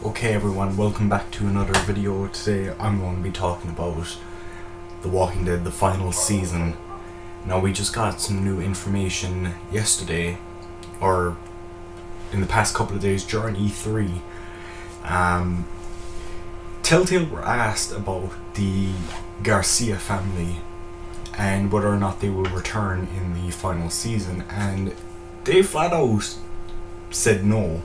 Okay everyone, welcome back to another video. Today I'm going to be talking about The Walking Dead, the final season. Now we just got some new information yesterday, or in the past couple of days during E3. Telltale were asked about the Garcia family and whether or not they will return in the final season, and they flat out said no.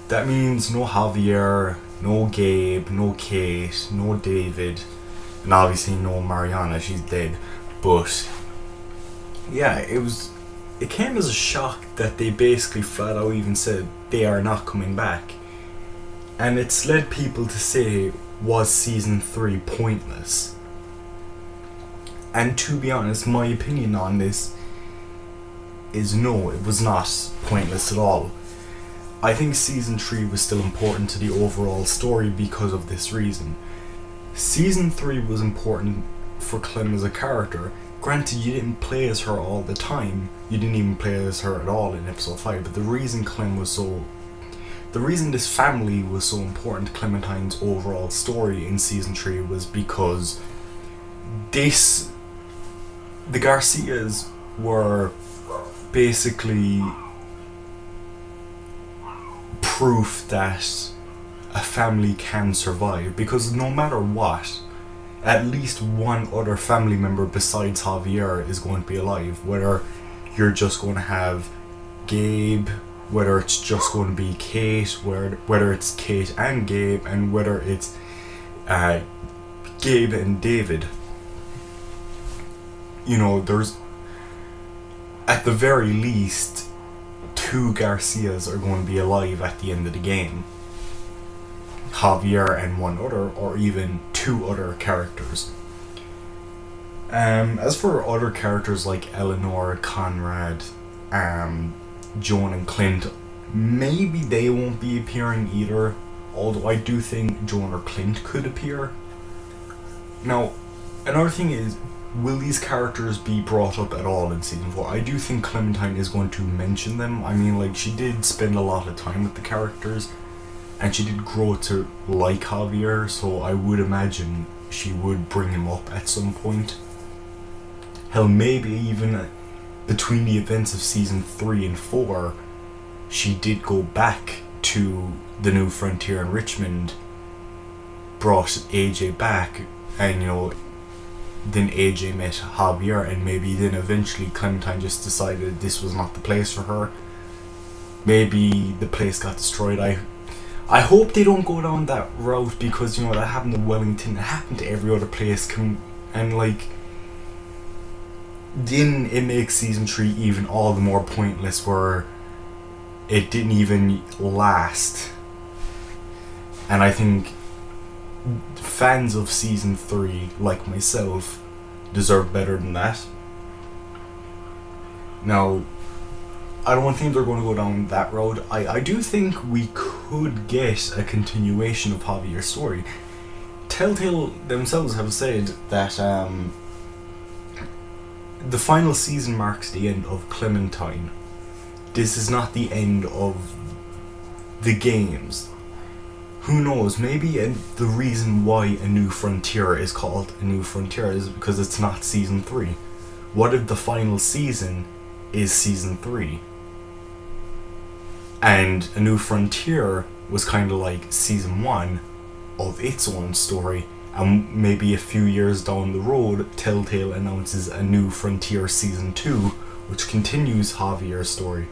That means no Javier, no Gabe, no Kate, no David, and obviously no Mariana, she's dead. But yeah, it came as a shock that they basically flat out even said they are not coming back. And it's led people to say, was season 3 pointless? And to be honest, my opinion on this is no, it was not pointless at all. I think season 3 was still important to the overall story because of this reason. Season 3 was important for Clem as a character. Granted, you didn't play as her all the time. You didn't even play as her at all in episode 5. But the reason this family was so important to Clementine's overall story in season 3 was because the Garcias were basically proof that a family can survive, because no matter what, at least one other family member besides Javier is going to be alive. Whether you're just going to have Gabe, whether it's just going to be Kate, whether it's Kate and Gabe, and whether it's Gabe and David. You know, there's at the very least 2 Garcias are going to be alive at the end of the game. Javier and one other, or even 2 other characters. As for other characters like Eleanor, Conrad, Joan and Clint, maybe they won't be appearing either, although I do think Joan or Clint could appear. Now, another thing is, will these characters be brought up at all in season 4? I do think Clementine is going to mention them. I mean, like, she did spend a lot of time with the characters, and she did grow to like Javier, so I would imagine she would bring him up at some point. Hell, maybe even between the events of season 3 and 4, she did go back to the New Frontier in Richmond, brought AJ back, and then AJ met Javier, and maybe then eventually Clementine just decided this was not the place for her. Maybe the place got destroyed. I hope they don't go down that route, because that happened to Wellington, it happened to every other place, and like, then it makes season 3 even all the more pointless, where it didn't even last. And I think fans of season 3, like myself, deserve better than that. Now, I don't think they're going to go down that road. I do think we could get a continuation of Javier's story. Telltale themselves have said that the final season marks the end of Clementine. This is not the end of the games. Who knows, maybe the reason why A New Frontier is called A New Frontier is because it's not season 3. What if the final season is season 3? And A New Frontier was kind of like season 1 of its own story, and maybe a few years down the road, Telltale announces A New Frontier season 2, which continues Javier's story.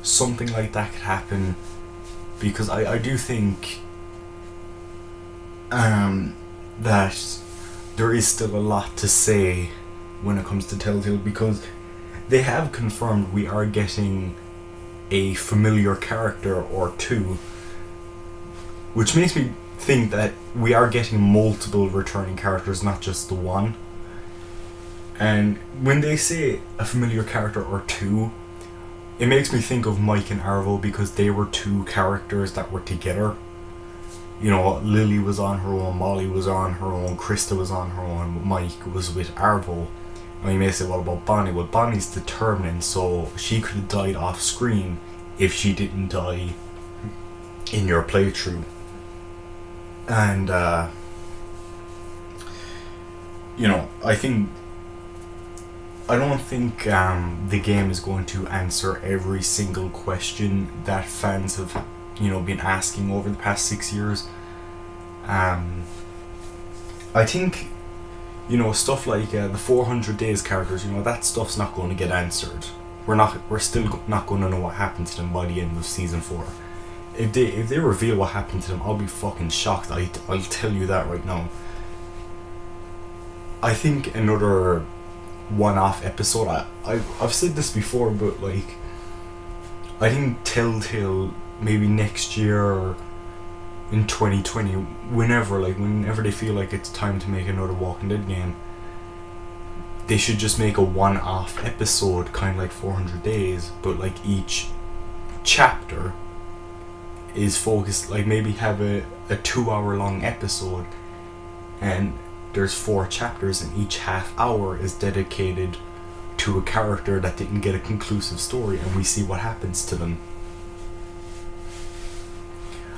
Something like that could happen, because I do think that there is still a lot to say when it comes to Telltale, because they have confirmed we are getting a familiar character or 2, which makes me think that we are getting multiple returning characters, not just the one. And when they say a familiar character or 2, it makes me think of Mike and Arvo, because they were 2 characters that were together. Lily was on her own, Molly was on her own, Krista was on her own, Mike was with Arvo. Now you may say, what about Bonnie? Well, Bonnie's determined, so she could have died off screen if she didn't die in your playthrough. And I don't think the game is going to answer every single question that fans have been asking over the past 6 years. I think stuff like the 400 days characters, that stuff's not going to get answered. We're still not going to know what happened to them by the end of season 4. If they reveal what happened to them, I'll be fucking shocked. I'll tell you that right now. I think another one-off episode. I've said this before, but like, I think Telltale maybe next year or in 2020, whenever they feel like it's time to make another Walking Dead game, they should just make a one-off episode, kind of like 400 Days, but like each chapter is focused, like maybe have a 2-hour long episode, and there's 4 chapters, and each half hour is dedicated to a character that didn't get a conclusive story, and we see what happens to them.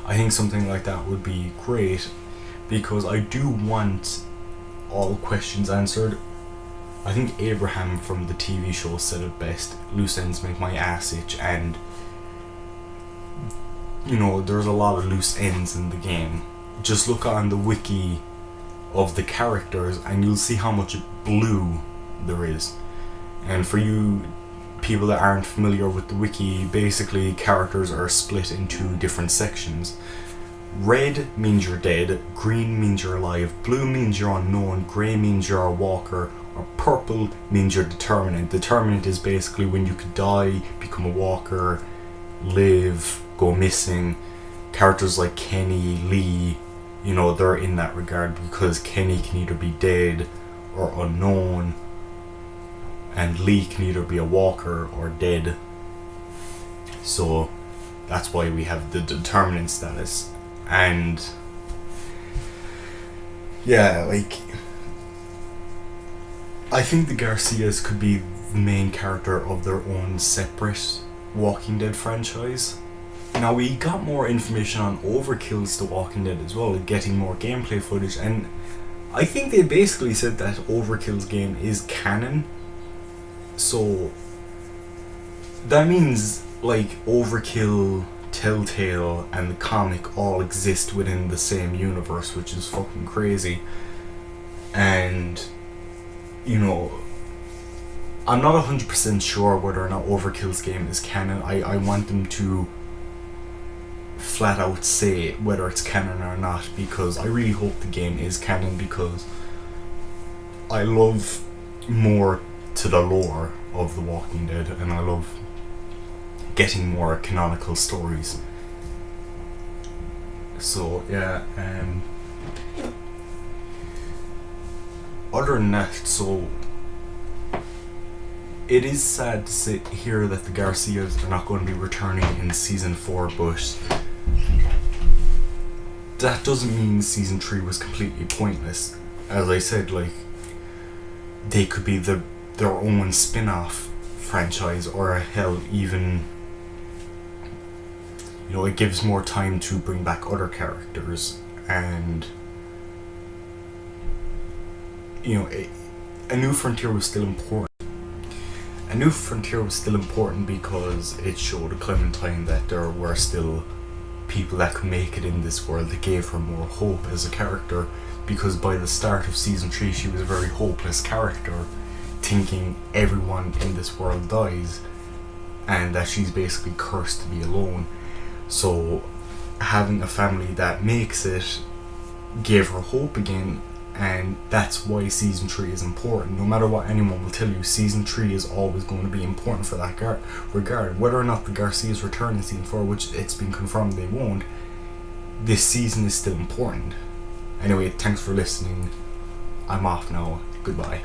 I think something like that would be great, because I do want all questions answered. I think Abraham from the TV show said it best: loose ends make my ass itch, and there's a lot of loose ends in the game. Just look on the wiki of the characters and you'll see how much blue there is. And for you people that aren't familiar with the wiki, basically characters are split into different sections. Red means you're dead, green means you're alive, blue means you're unknown, grey means you're a walker, or purple means you're determinant. Determinant is basically when you could die, become a walker, live, go missing. Characters like Kenny, Lee, they're in that regard, because Kenny can either be dead or unknown, and Lee can either be a walker or dead. So that's why we have the determinant status. And yeah, like, I think the Garcias could be the main character of their own separate Walking Dead franchise. Now, we got more information on Overkill's The Walking Dead as well, getting more gameplay footage, and I think they basically said that Overkill's game is canon. So that means like Overkill, Telltale, and the comic all exist within the same universe, which is fucking crazy. And I'm not 100% sure whether or not Overkill's game is canon. I want them to flat out say whether it's canon or not, because I really hope the game is canon, because I love more to the lore of The Walking Dead, and I love getting more canonical stories. So yeah, other than that, so it is sad to hear that the Garcias are not going to be returning in season 4, but that doesn't mean season 3 was completely pointless. As I said, like, they could be their own spin-off franchise, or hell, even it gives more time to bring back other characters, and a new frontier was still important. A New Frontier was still important because it showed Clementine that there were still people that could make it in this world. It gave her more hope as a character, because by the start of season 3 she was a very hopeless character, thinking everyone in this world dies and that she's basically cursed to be alone. So having a family that makes it gave her hope again, and that's why season 3 is important. No matter what anyone will tell you, season 3 is always going to be important for that regard. Whether or not the Garcias return in season 4, which it's been confirmed they won't, this season is still important. Anyway, thanks for listening. I'm off now. Goodbye.